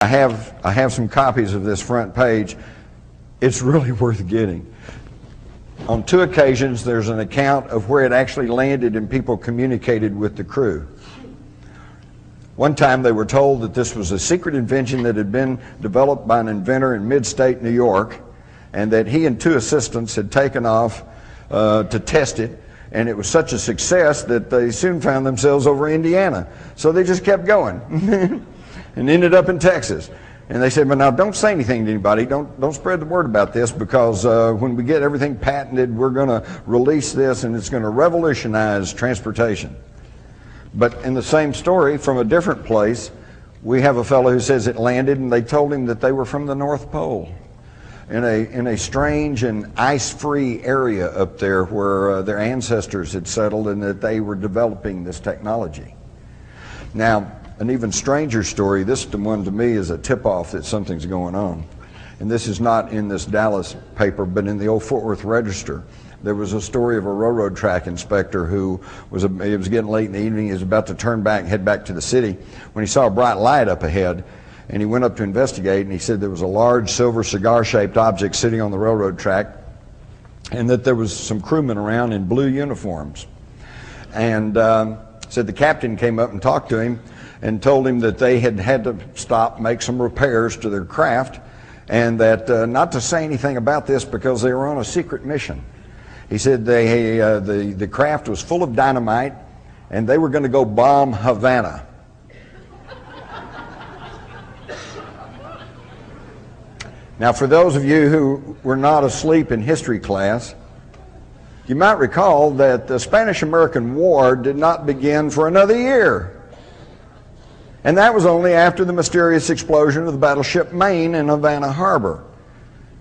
I have some copies of this front page. It's really worth getting. On 2 occasions, there's an account of where it actually landed and people communicated with the crew. One time they were told that this was a secret invention that had been developed by an inventor in mid-state New York, and that he and 2 assistants had taken off to test it, and it was such a success that they soon found themselves over Indiana. So they just kept going and ended up in Texas. And they said, but now don't say anything to anybody, don't spread the word about this, because when we get everything patented, we're going to release this and it's going to revolutionize transportation. But in the same story, from a different place, we have a fellow who says it landed and they told him that they were from the North Pole, in a strange and ice-free area up there where their ancestors had settled, and that they were developing this technology. Now, an even stranger story, this one to me is a tip-off that something's going on. And this is not in this Dallas paper, but in the old Fort Worth Register. There was a story of a railroad track inspector who it was getting late in the evening, he was about to turn back, head back to the city, when he saw a bright light up ahead, and he went up to investigate, and he said there was a large silver cigar-shaped object sitting on the railroad track, and that there was some crewmen around in blue uniforms. And said the captain came up and talked to him, and told him that they had to stop, make some repairs to their craft, and that not to say anything about this because they were on a secret mission. He said the craft was full of dynamite, and they were going to go bomb Havana. Now, for those of you who were not asleep in history class, you might recall that the Spanish-American War did not begin for another year. And that was only after the mysterious explosion of the battleship Maine in Havana Harbor.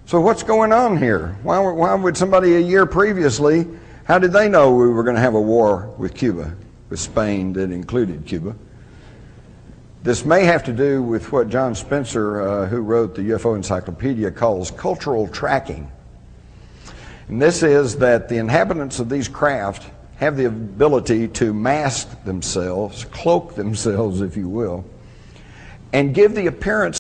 So what's going on here? Why would somebody a year previously, how did they know we were going to have a war with Cuba, with Spain that included Cuba? This may have to do with what John Spencer, who wrote the UFO Encyclopedia, calls cultural tracking. And this is that the inhabitants of these craft have the ability to mask themselves, cloak themselves, if you will, and give the appearance